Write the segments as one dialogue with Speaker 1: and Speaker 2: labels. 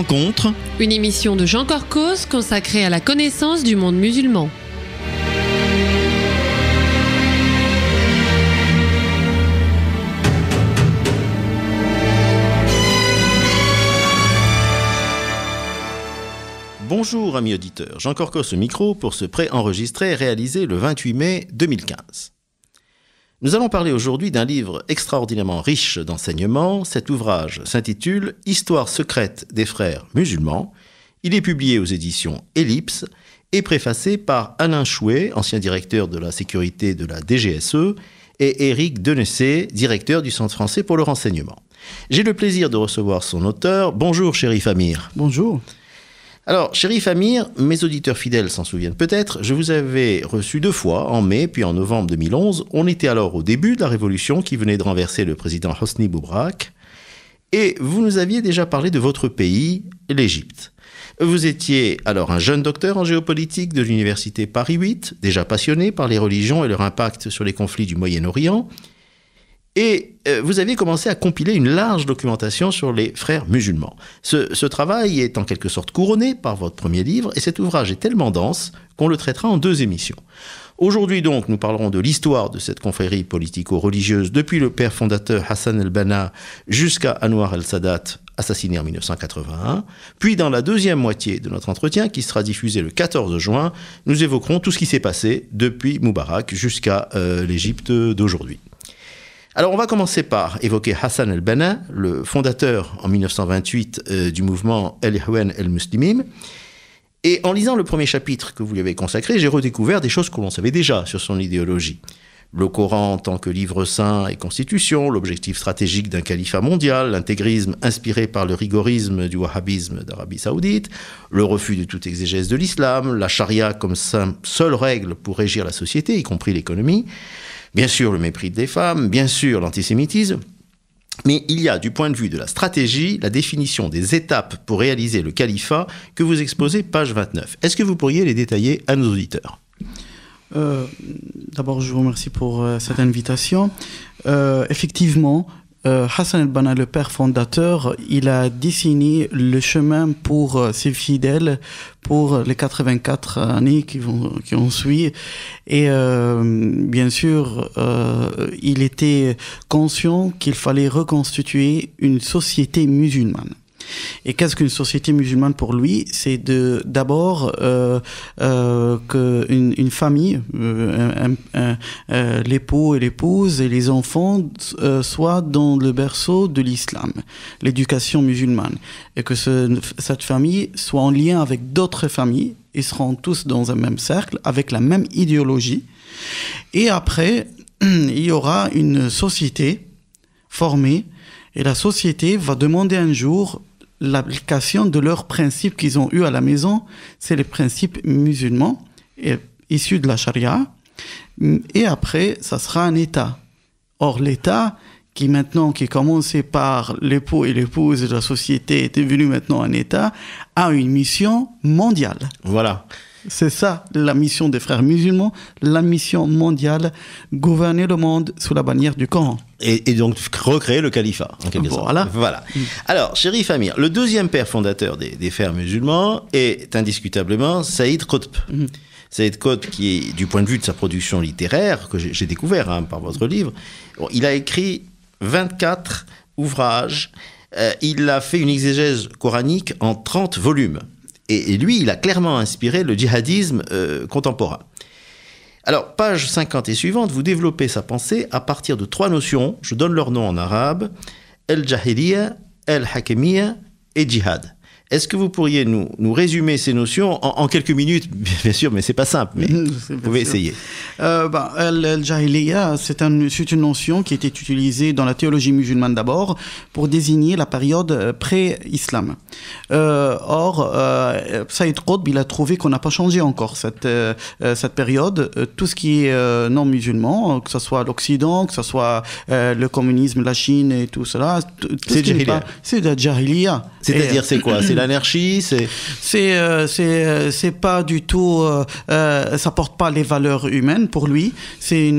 Speaker 1: Rencontre,
Speaker 2: une émission de Jean Corcos consacrée à la connaissance du monde musulman.
Speaker 1: Bonjour amis auditeurs, Jean Corcos au micro pour ce pré-enregistré réalisé le 28 mai 2015. Nous allons parler aujourd'hui d'un livre extraordinairement riche d'enseignements. Cet ouvrage s'intitule « Histoire secrète des frères musulmans ». Il est publié aux éditions Ellipse et préfacé par Alain Chouet, ancien directeur de la sécurité de la DGSE, et Éric Denessé, directeur du Centre français pour le renseignement. J'ai le plaisir de recevoir son auteur. Bonjour Chérif Amir.
Speaker 3: Bonjour.
Speaker 1: Alors, Chérif Amir, mes auditeurs fidèles s'en souviennent peut-être, je vous avais reçu 2 fois, en mai puis en novembre 2011. On était alors au début de la révolution qui venait de renverser le président Hosni Moubarak. Et vous nous aviez déjà parlé de votre pays, l'Égypte. Vous étiez alors un jeune docteur en géopolitique de l'université Paris 8, déjà passionné par les religions et leur impact sur les conflits du Moyen-Orient. Et vous aviez commencé à compiler une large documentation sur les frères musulmans. Ce travail est en quelque sorte couronné par votre premier livre, et cet ouvrage est tellement dense qu'on le traitera en 2 émissions. Aujourd'hui donc, nous parlerons de l'histoire de cette confrérie politico-religieuse depuis le père fondateur Hassan el-Banna jusqu'à Anwar el-Sadat, assassiné en 1981. Puis dans la deuxième moitié de notre entretien, qui sera diffusé le 14 juin, nous évoquerons tout ce qui s'est passé depuis Moubarak jusqu'à l'Égypte d'aujourd'hui. Alors on va commencer par évoquer Hassan el-Banna, le fondateur en 1928 du mouvement El-Ihwan el-Muslimim. Et en lisant le premier chapitre que vous lui avez consacré, j'ai redécouvert des choses que l'on savait déjà sur son idéologie. Le Coran en tant que livre saint et constitution, l'objectif stratégique d'un califat mondial, l'intégrisme inspiré par le rigorisme du wahhabisme d'Arabie Saoudite, le refus de toute exégèse de l'islam, la charia comme seule règle pour régir la société, y compris l'économie, bien sûr le mépris des femmes, bien sûr l'antisémitisme, mais il y a du point de vue de la stratégie, la définition des étapes pour réaliser le califat que vous exposez page 29. Est-ce que vous pourriez les détailler à nos auditeurs ?
Speaker 3: D'abord, je vous remercie pour cette invitation. Effectivement, Hassan el-Banna, le père fondateur, il a dessiné le chemin pour ses fidèles pour les 84 années qui ont suivi. Et bien sûr, il était conscient qu'il fallait reconstituer une société musulmane. Et qu'est-ce qu'une société musulmane pour lui? C'est d'abord qu'une famille, l'époux et l'épouse et les enfants soient dans le berceau de l'islam, l'éducation musulmane, et que cette famille soit en lien avec d'autres familles. Ils seront tous dans un même cercle, avec la même idéologie. Et après, il y aura une société formée, et la société va demander un jour l'application de leurs principes qu'ils ont eus à la maison. C'est les principes musulmans issus de la charia. Et après, ça sera un État. Or, l'État, qui commençait par l'époux et l'épouse de la société, est devenu maintenant un État, a une mission mondiale.
Speaker 1: Voilà.
Speaker 3: C'est ça, la mission des frères musulmans, la mission mondiale, gouverner le monde sous la bannière du Coran.
Speaker 1: Et donc recréer le califat, en quelque sorte. Voilà. Alors, Chérif Amir, le deuxième père fondateur des frères musulmans est indiscutablement Saïd Qutb. Saïd Qutb, qui est, du point de vue de sa production littéraire, que j'ai découvert par votre livre, il a écrit 24 ouvrages. Il a fait une exégèse coranique en 30 volumes. Et lui, il a clairement inspiré le djihadisme contemporain. Alors, page 50 et suivante, vous développez sa pensée à partir de 3 notions, je donne leur nom en arabe, el-jahiliya, el-hakemiyya et djihad. Est-ce que vous pourriez nous résumer ces notions en quelques minutes? Bien sûr, mais c'est pas simple, mais vous pouvez essayer.
Speaker 3: El-Jahiliya, c'est une notion qui était utilisée dans la théologie musulmane d'abord pour désigner la période pré-islam. Or, Saïd Qutb, il a trouvé qu'on n'a pas changé encore cette période. Tout ce qui est non musulman, que ce soit l'Occident, que ce soit le communisme, la Chine et tout cela,
Speaker 1: c'est Jahiliya.
Speaker 3: C'est de la Jahiliya.
Speaker 1: C'est-à-dire, c'est quoi? C'est l'anarchie,
Speaker 3: c'est pas du tout, ça porte pas les valeurs humaines pour lui. C'est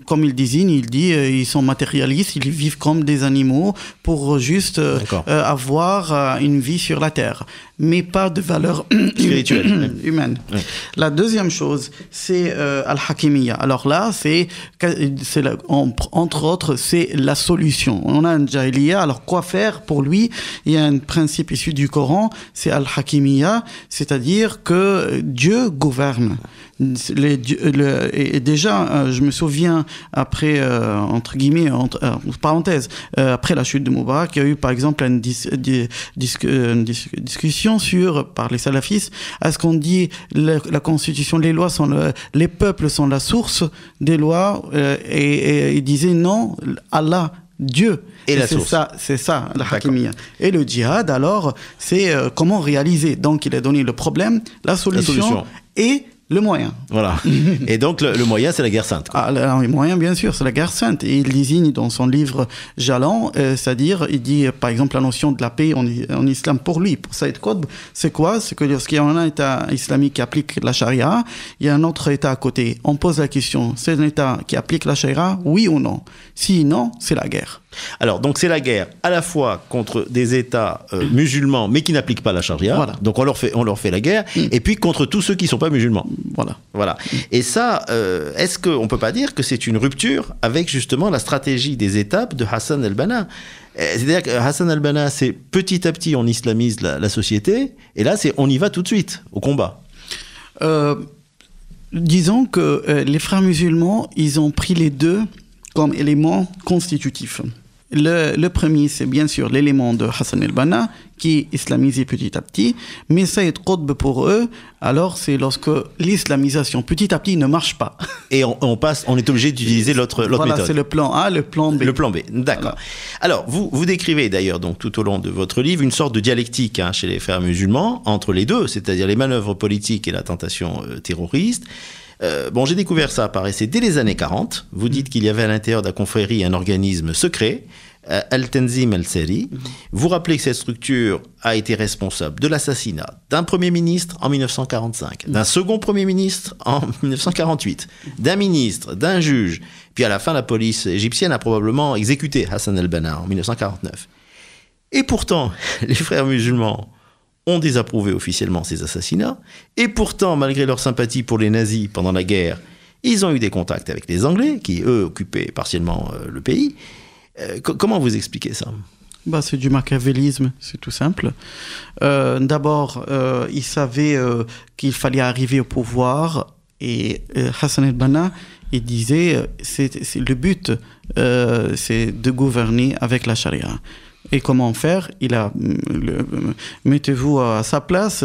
Speaker 3: comme il désigne, ils sont matérialistes, ils vivent comme des animaux pour juste avoir une vie sur la terre, mais pas de valeurs
Speaker 1: spirituelles
Speaker 3: humaines. Oui. La deuxième chose, c'est al-Hakimiyya. Alors là, entre autres, c'est la solution. On a un Jahiliya, alors quoi faire pour lui? Il y a un principe issu du Coran, c'est al-Hakimiyya, c'est-à-dire que Dieu gouverne. Et déjà, je me souviens après, entre guillemets, parenthèse, après la chute de Moubarak, il y a eu par exemple une discussion par les salafistes. Est-ce qu'on dit la constitution, les lois les peuples sont la source des lois, et ils disaient non, Allah, Dieu.
Speaker 1: Et la source.
Speaker 3: C'est ça, la Hakimiyya. Et le djihad, alors, c'est comment réaliser. Donc, il a donné le problème, la solution. Et le moyen.
Speaker 1: Voilà. Et donc, le moyen, c'est la guerre sainte.
Speaker 3: Le moyen, bien sûr, c'est la guerre sainte. Et il désigne dans son livre Jalan, c'est-à-dire, il dit, par exemple, la notion de la paix en islam pour lui, pour Saïd Qutb, c'est quoi? C'est que lorsqu'il y a un État islamique qui applique la charia, il y a un autre État à côté. On pose la question, c'est un État qui applique la charia, oui ou non? Si non, c'est la guerre.
Speaker 1: Alors, donc c'est la guerre à la fois contre des États musulmans, mais qui n'appliquent pas la charia. Voilà. Donc on leur fait la guerre. Et puis contre tous ceux qui ne sont pas musulmans. Voilà. Et ça, est-ce qu'on ne peut pas dire que c'est une rupture avec justement la stratégie des étapes de Hassan el-Banna? C'est-à-dire que Hassan el-Banna, c'est petit à petit on islamise la société. Et là, on y va tout de suite, au combat.
Speaker 3: Disons que les frères musulmans, ils ont pris les deux comme éléments constitutifs. Le premier, c'est bien sûr l'élément de Hassan el-Banna, qui est islamisé petit à petit, mais Saïd Qutb pour eux, alors c'est lorsque l'islamisation petit à petit ne marche pas.
Speaker 1: Et on est obligé d'utiliser l'autre méthode.
Speaker 3: Voilà, c'est le plan A, le plan B.
Speaker 1: Le plan B, d'accord. Voilà. Alors, vous décrivez d'ailleurs donc tout au long de votre livre une sorte de dialectique chez les frères musulmans entre les deux, c'est-à-dire les manœuvres politiques et la tentation terroriste. J'ai découvert ça, paraissait dès les années 40. Vous dites qu'il y avait à l'intérieur de la confrérie un organisme secret, Al-Tanzim al-Sari. Vous rappelez que cette structure a été responsable de l'assassinat d'un Premier ministre en 1945, d'un second Premier ministre en 1948, d'un ministre, d'un juge. Puis à la fin, la police égyptienne a probablement exécuté Hassan el-Banna en 1949. Et pourtant, les frères musulmans ont désapprouvé officiellement ces assassinats, et pourtant, malgré leur sympathie pour les nazis pendant la guerre, ils ont eu des contacts avec les Anglais, qui, eux, occupaient partiellement le pays. Comment vous expliquez ça ?
Speaker 3: C'est du machiavélisme, c'est tout simple. D'abord, ils savaient qu'il fallait arriver au pouvoir, et Hassan el-Banna, il disait, le but, c'est de gouverner avec la charia. Et comment faire? Mettez-vous à sa place,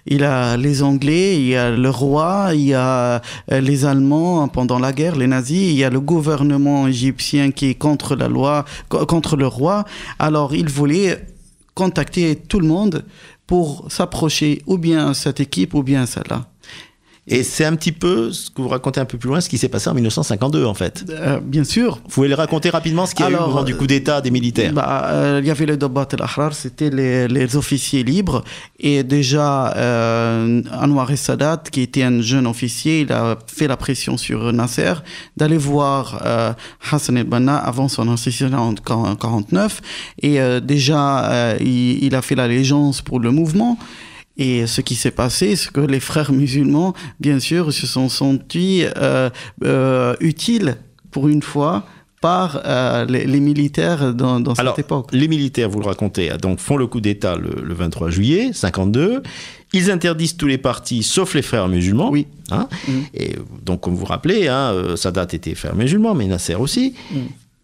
Speaker 3: il a les Anglais, il y a le roi, il y a les Allemands pendant la guerre, les nazis, il y a le gouvernement égyptien qui est contre la loi, contre le roi. Alors il voulait contacter tout le monde pour s'approcher ou bien à cette équipe ou bien à celle-là.
Speaker 1: Et c'est un petit peu ce que vous racontez un peu plus loin, ce qui s'est passé en 1952 en fait.
Speaker 3: Bien sûr.
Speaker 1: Vous pouvez le raconter rapidement ce qu'il y a eu au moment du coup d'État des militaires.
Speaker 3: Il y avait le Dabat al-Ahrar, c'était les officiers libres. Et déjà, Anwar el-Sadat, qui était un jeune officier, il a fait la pression sur Nasser d'aller voir Hassan el-Banna avant son assassinat en 1949. Et déjà, il a fait l'allégeance pour le mouvement. Et ce qui s'est passé, c'est que les frères musulmans, bien sûr, se sont sentis utiles pour une fois par les militaires dans cette époque.
Speaker 1: Les militaires, vous le racontez, donc font le coup d'État le 23 juillet 1952. Ils interdisent tous les partis, sauf les frères musulmans.
Speaker 3: Oui.
Speaker 1: Et donc, comme vous vous rappelez, Sadat était frère musulman, mais Nasser aussi.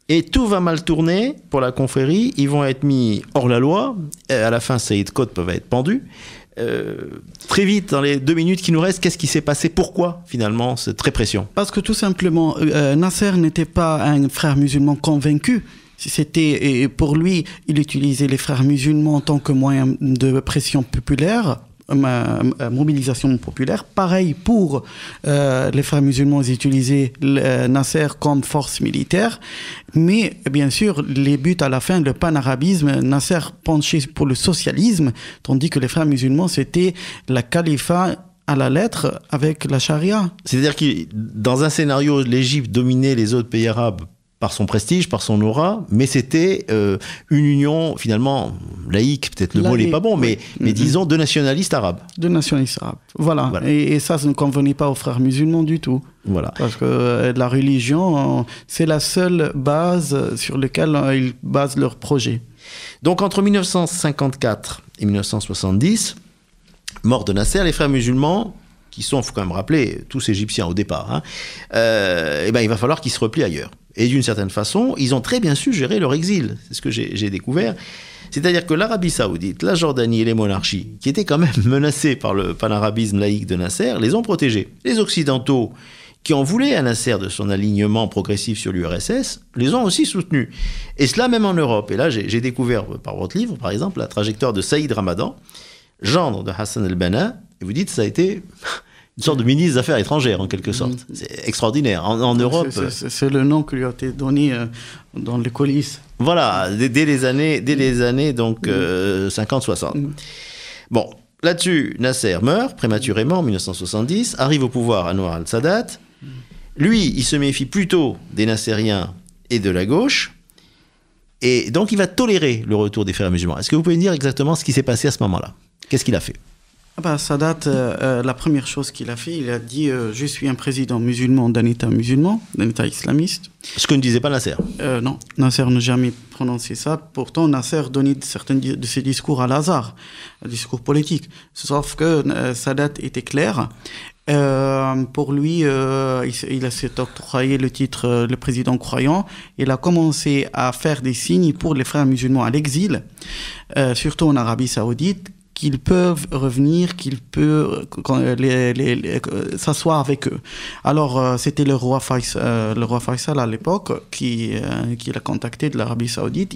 Speaker 1: Et tout va mal tourner pour la confrérie. Ils vont être mis hors la loi. À la fin, Saïd Qutb va être pendu. Très vite, dans les 2 minutes qui nous restent, qu'est-ce qui s'est passé? Pourquoi, finalement, cette répression?
Speaker 3: Parce que tout simplement, Nasser n'était pas un frère musulman convaincu. Pour lui, il utilisait les frères musulmans en tant que moyen de pression populaire mobilisation populaire. Pareil pour les frères musulmans, ils utilisaient Nasser comme force militaire. Mais bien sûr, les buts à la fin, le panarabisme, Nasser penchait pour le socialisme, tandis que les frères musulmans, c'était la califat à la lettre avec la charia.
Speaker 1: C'est-à-dire que dans un scénario, l'Égypte dominait les autres pays arabes par son prestige, par son aura, mais c'était une union finalement laïque, peut-être le mot n'est pas bon, mais disons de nationalistes arabes.
Speaker 3: De nationalistes arabes, voilà. Et ça ne convenait pas aux frères musulmans du tout.
Speaker 1: Voilà.
Speaker 3: Parce que la religion, c'est la seule base sur laquelle ils basent leur projet.
Speaker 1: Donc entre 1954 et 1970, mort de Nasser, les frères musulmans, qui sont, il faut quand même rappeler, tous égyptiens au départ, il va falloir qu'ils se replient ailleurs. Et d'une certaine façon, ils ont très bien su gérer leur exil. C'est ce que j'ai découvert. C'est-à-dire que l'Arabie Saoudite, la Jordanie et les monarchies, qui étaient quand même menacées par le panarabisme laïque de Nasser, les ont protégés. Les Occidentaux, qui en voulaient à Nasser de son alignement progressif sur l'URSS, les ont aussi soutenus. Et cela même en Europe. Et là, j'ai découvert par votre livre, par exemple, la trajectoire de Saïd Ramadan, gendre de Hassan el-Banna, et vous dites ça a été une sorte de ministre des Affaires étrangères en quelque sorte. C'est extraordinaire. En Europe...
Speaker 3: C'est le nom qui lui a été donné dans les coulisses.
Speaker 1: Voilà, dès les années donc 50-60. Bon, là-dessus, Nasser meurt prématurément en 1970, arrive au pouvoir Anwar al-Sadat. Lui, il se méfie plutôt des Nassériens et de la gauche. Et donc, il va tolérer le retour des frères musulmans. Est-ce que vous pouvez me dire exactement ce qui s'est passé à ce moment-là? Qu'est-ce qu'il a fait?
Speaker 3: Sadat, la première chose qu'il a fait, il a dit je suis un président musulman d'un État musulman, d'un État islamiste.
Speaker 1: Ce que ne disait pas Nasser.
Speaker 3: Non, Nasser n'a jamais prononcé ça. Pourtant, Nasser donnait certains de ses discours à l'hasard, un discours politique. Sauf que Sadat était clair. Pour lui, il s'est octroyé le titre le président croyant. Il a commencé à faire des signes pour les frères musulmans à l'exil, surtout en Arabie Saoudite, qu'ils peuvent revenir, qu'ils peuvent s'asseoir avec eux. Alors, c'était le roi Faisal à l'époque qui l'a contacté de l'Arabie Saoudite.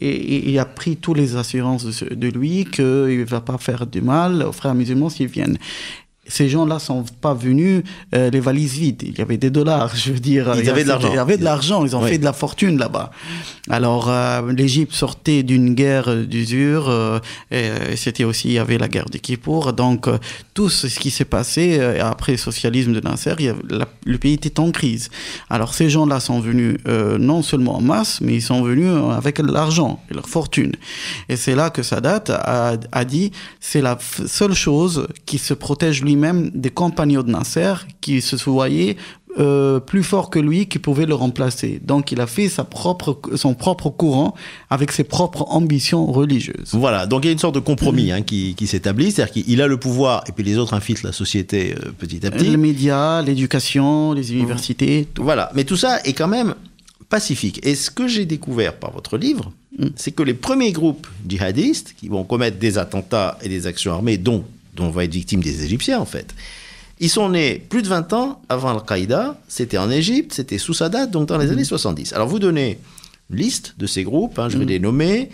Speaker 3: Il a pris toutes les assurances de lui qu'il ne va pas faire du mal aux frères musulmans s'ils viennent. Ces gens-là sont pas venus les valises vides. Il y avait des dollars, je veux dire.
Speaker 1: Ils avaient de l'argent.
Speaker 3: Il y avait de l'argent. Ils ont fait de la fortune là-bas. Alors, l'Égypte sortait d'une guerre d'usure. C'était aussi, il y avait la guerre de Kippour. Donc, tout ce qui s'est passé après le socialisme de Nasser, le pays était en crise. Alors, ces gens-là sont venus non seulement en masse, mais ils sont venus avec l'argent et leur fortune. Et c'est là que Sadat a dit, c'est la seule chose qui se protège lui-même des compagnons de Nasser qui se voyaient plus forts que lui, qui pouvaient le remplacer. Donc il a fait son propre courant avec ses propres ambitions religieuses.
Speaker 1: Voilà, donc il y a une sorte de compromis qui s'établit, c'est-à-dire qu'il a le pouvoir et puis les autres infiltrent la société petit à petit.
Speaker 3: Les médias, l'éducation, les universités. Tout.
Speaker 1: Voilà, mais tout ça est quand même pacifique. Et ce que j'ai découvert par votre livre, c'est que les premiers groupes djihadistes qui vont commettre des attentats et des actions armées dont vont être victimes des Égyptiens, en fait. Ils sont nés plus de 20 ans avant Al-Qaïda, c'était en Égypte, c'était sous Sadat, donc dans les années 70. Alors vous donnez une liste de ces groupes, je vais les nommer,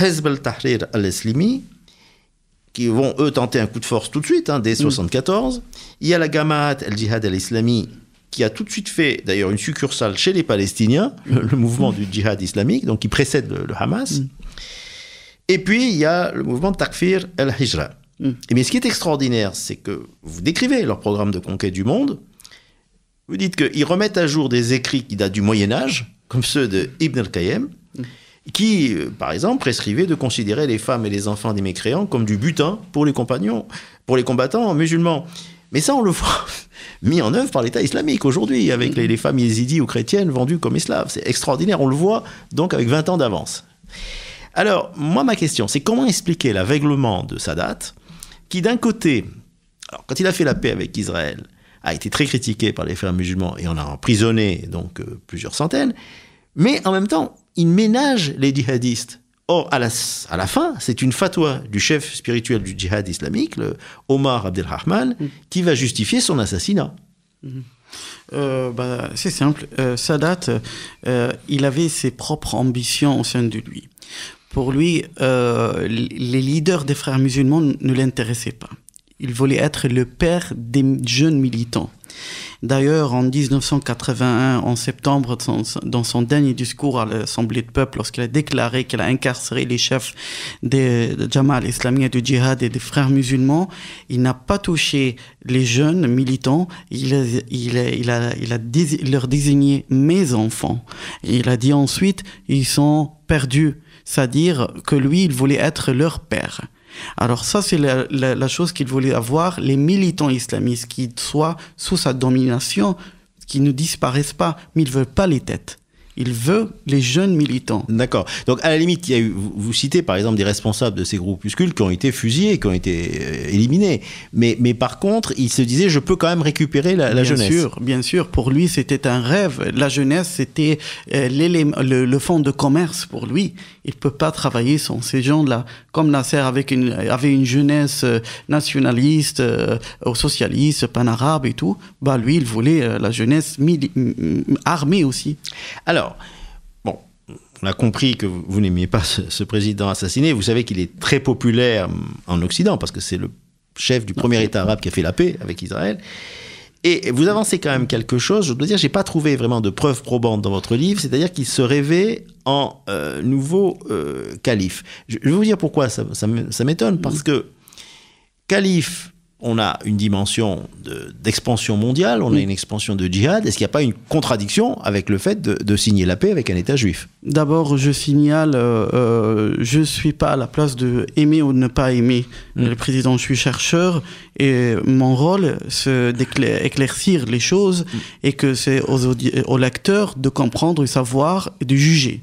Speaker 1: Hezb al-Tahrir al-Islami, qui vont, eux, tenter un coup de force tout de suite, dès 74. Il y a la Gama'at al-Jihad al-Islami, qui a tout de suite fait, d'ailleurs, une succursale chez les Palestiniens, le mouvement du djihad islamique, donc qui précède le Hamas. Et puis, il y a le mouvement Takfir al-Hijra. Et bien, ce qui est extraordinaire, c'est que vous décrivez leur programme de conquête du monde. Vous dites qu'ils remettent à jour des écrits qui datent du Moyen-Âge, comme ceux de Ibn al-Qayyim, qui, par exemple, prescrivaient de considérer les femmes et les enfants des mécréants comme du butin pour les combattants musulmans. Mais ça, on le voit mis en œuvre par l'État islamique aujourd'hui, avec les femmes yézidis ou chrétiennes vendues comme esclaves. C'est extraordinaire, on le voit donc avec 20 ans d'avance. Alors, moi, ma question, c'est comment expliquer l'aveuglement de Sadat, qui d'un côté, alors, quand il a fait la paix avec Israël, a été très critiqué par les frères musulmans et en a emprisonné donc plusieurs centaines, mais en même temps, il ménage les djihadistes. Or, à la fin, c'est une fatwa du chef spirituel du djihad islamique, le Omar Abdelrahman, qui va justifier son assassinat.
Speaker 3: C'est simple. Sadat, il avait ses propres ambitions au sein de lui. Pour lui, les leaders des frères musulmans ne l'intéressaient pas. Il voulait être le père des jeunes militants. D'ailleurs, en 1981, en septembre, dans son dernier discours à l'Assemblée de peuple, lorsqu'il a déclaré qu'il a incarcéré les chefs de Jama'a al-Islamiyya, du djihad et des frères musulmans, il n'a pas touché les jeunes militants, il a leur désigné mes enfants. Et il a dit ensuite, ils sont perdus, c'est-à-dire que lui, il voulait être leur père. Alors ça, c'est la chose qu'il voulait avoir, les militants islamistes qui soient sous sa domination, qui ne disparaissent pas, mais il ne veut pas les têtes. Il veut les jeunes militants.
Speaker 1: D'accord. Donc, à la limite, il y a eu, vous citez par exemple des responsables de ces groupuscules qui ont été fusillés, qui ont été éliminés. Mais par contre, il se disait, je peux quand même récupérer la jeunesse.
Speaker 3: Bien sûr. Pour lui, c'était un rêve. La jeunesse, c'était le fonds de commerce pour lui. Il ne peut pas travailler sans ces gens-là. Comme Nasser avait une jeunesse nationaliste, socialiste, pan-arabe et tout, bah lui, il voulait la jeunesse armée aussi.
Speaker 1: Alors, bon, on a compris que vous n'aimiez pas ce président assassiné. Vous savez qu'il est très populaire en Occident parce que c'est le chef du premier État arabe qui a fait la paix avec Israël. Et vous avancez quand même quelque chose. Je dois dire, j'ai pas trouvé vraiment de preuves probantes dans votre livre. C'est-à-dire qu'il se rêvait en nouveau calife. Je vais vous dire pourquoi ça m'étonne. Parce que calife, on a une dimension d'expansion mondiale, on a une expansion de djihad. Est-ce qu'il n'y a pas une contradiction avec le fait de signer la paix avec un État juif ?
Speaker 3: D'abord, je signale, je ne suis pas à la place de aimer ou de ne pas aimer le président. Je suis chercheur et mon rôle, c'est d'éclaircir les choses et que c'est aux lecteurs de comprendre, de savoir et de juger.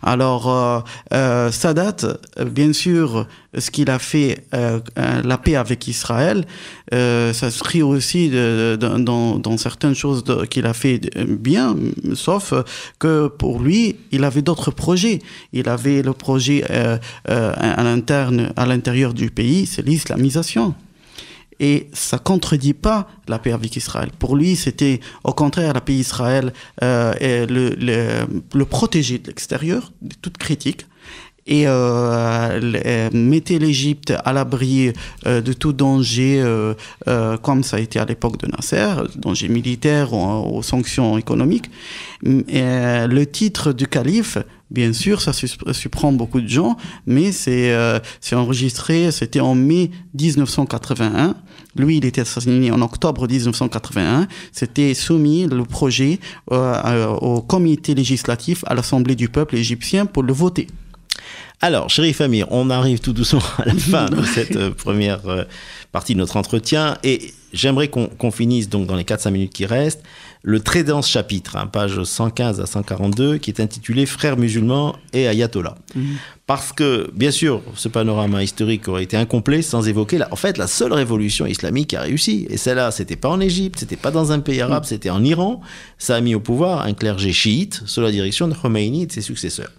Speaker 3: Alors, Sadat, bien sûr, ce qu'il a fait, la paix avec Israël, ça s'inscrit aussi dans certaines choses qu'il a fait bien, sauf que pour lui, il avait d'autres projets. Il avait le projet à l'intérieur du pays, c'est l'islamisation. Et ça ne contredit pas la paix avec Israël. Pour lui, c'était au contraire la paix Israël le protéger de l'extérieur, de toute critique, et mettait l'Égypte à l'abri de tout danger, comme ça a été à l'époque de Nasser, danger militaire ou sanctions économiques. Le titre du calife, bien sûr, ça surprend beaucoup de gens, mais c'est enregistré, c'était en mai 1981. Lui, il était assassiné en octobre 1981. C'était soumis, le projet, au comité législatif à l'Assemblée du peuple égyptien pour le voter.
Speaker 1: Alors, Chérif Amir, on arrive tout doucement à la fin de cette première partie de notre entretien et j'aimerais qu'on finisse donc dans les 4-5 minutes qui restent le très dense chapitre, page 115 à 142, qui est intitulé « Frères musulmans et ayatollahs ». Parce que, bien sûr, ce panorama historique aurait été incomplet sans évoquer, en fait, la seule révolution islamique qui a réussi. Et celle-là, c'était pas en Égypte, c'était pas dans un pays arabe, c'était en Iran. Ça a mis au pouvoir un clergé chiite sous la direction de Khomeini et de ses successeurs.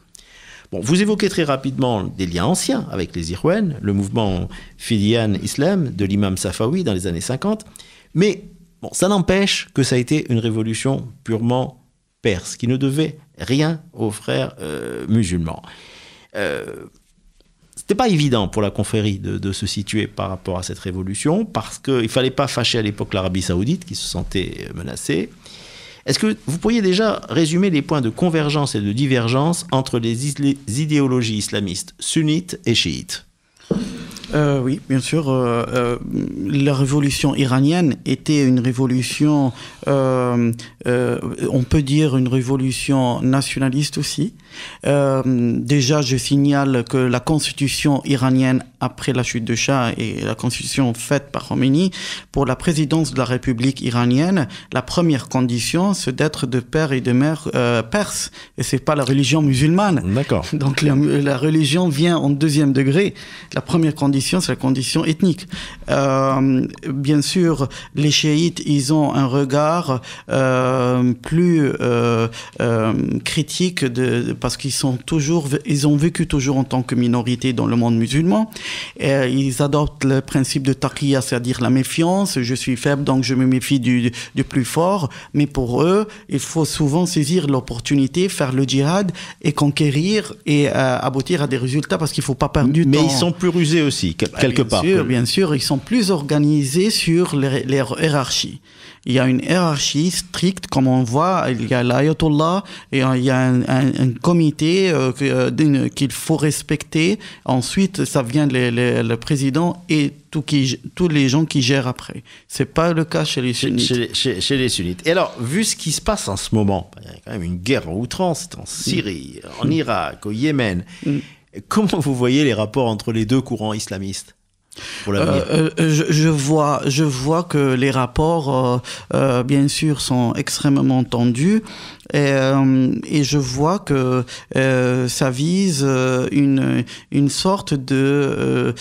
Speaker 1: Bon, vous évoquez très rapidement des liens anciens avec les Irwen, le mouvement Fidian Islam de l'imam Safawi dans les années 50, mais bon, ça n'empêche que ça a été une révolution purement perse, qui ne devait rien aux frères musulmans. C'était pas évident pour la confrérie de se situer par rapport à cette révolution, parce qu'il fallait pas fâcher à l'époque l'Arabie Saoudite, qui se sentait menacée. Est-ce que vous pourriez déjà résumer les points de convergence et de divergence entre les idéologies islamistes sunnites et chiites ?
Speaker 3: Oui, bien sûr. La révolution iranienne était une révolution, on peut dire une révolution nationaliste aussi. Déjà, je signale que la constitution iranienne, après la chute de Shah et la constitution faite par Khomeini, pour la présidence de la République iranienne, la première condition, c'est d'être de père et de mère perse. Et c'est pas la religion musulmane.
Speaker 1: D'accord.
Speaker 3: Donc la religion vient en deuxième degré. La première condition, condition, c'est la condition ethnique. Bien sûr, les chiites, ils ont un regard plus critique parce ils ont vécu toujours en tant que minorité dans le monde musulman. Ils adoptent le principe de taqiyya, c'est-à-dire la méfiance. Je suis faible, donc je me méfie du plus fort. Mais pour eux, il faut souvent saisir l'opportunité, faire le djihad et conquérir et aboutir à des résultats parce qu'il ne faut pas perdre du temps.
Speaker 1: Mais ils sont plus rusés aussi, quelque part.
Speaker 3: Bien sûr, ils sont plus organisés sur les hiérarchies. Il y a une hiérarchie stricte, comme on voit, il y a l'ayatollah, et il y a un comité qu'il faut respecter. Ensuite, ça vient le président et tous les gens qui gèrent après. C'est pas le cas chez les sunnites.
Speaker 1: Chez les sunnites. Et alors, vu ce qui se passe en ce moment, il y a quand même une guerre en outrance, c'est en Syrie, en Irak, au Yémen. Comment vous voyez les rapports entre les deux courants islamistes pour l'avenir?
Speaker 3: Je vois que les rapports, bien sûr, sont extrêmement tendus. Et je vois que ça vise une sorte de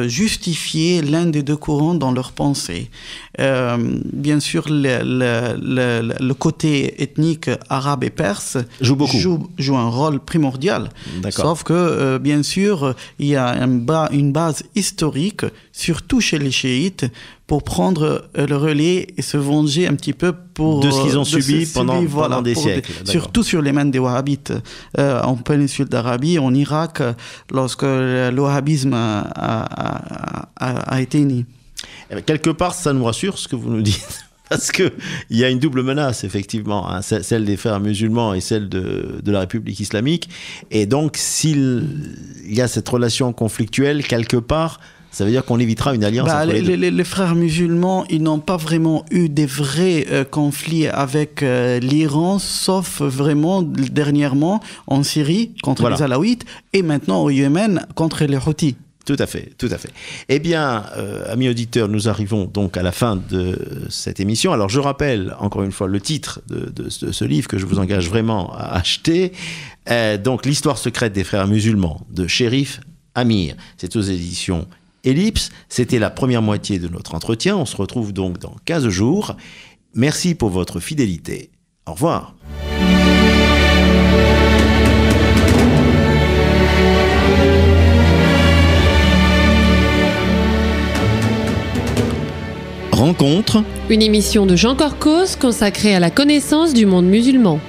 Speaker 3: justifier l'un des deux courants dans leur pensée. Bien sûr, le côté ethnique arabe et perse joue un rôle primordial. Sauf que, bien sûr, il y a une base historique, surtout chez les chiites, pour prendre le relais et se venger un petit peu
Speaker 1: de ce qu'ils ont subi pendant des siècles.
Speaker 3: Surtout sur les mains des wahhabites. En péninsule d'Arabie, en Irak, lorsque le wahhabisme a été né.
Speaker 1: Quelque part, ça nous rassure ce que vous nous dites. Parce qu'il y a une double menace, effectivement, hein, celle des frères musulmans et celle de la République islamique. Et donc, s'il y a cette relation conflictuelle, quelque part, ça veut dire qu'on évitera une alliance entre les deux.
Speaker 3: Les frères musulmans, ils n'ont pas vraiment eu des vrais conflits avec l'Iran, sauf vraiment dernièrement en Syrie contre les Alaouites et maintenant au Yémen contre les Houthis.
Speaker 1: Tout à fait, tout à fait. Eh bien, amis auditeurs, nous arrivons donc à la fin de cette émission. Alors, je rappelle encore une fois le titre de ce livre que je vous engage vraiment à acheter. Donc, l'histoire secrète des frères musulmans de Cherif Amir. C'est aux éditions Ellipse. C'était la première moitié de notre entretien. On se retrouve donc dans 15 jours. Merci pour votre fidélité. Au revoir. Rencontre.
Speaker 2: Une émission de Jean Corcos consacrée à la connaissance du monde musulman.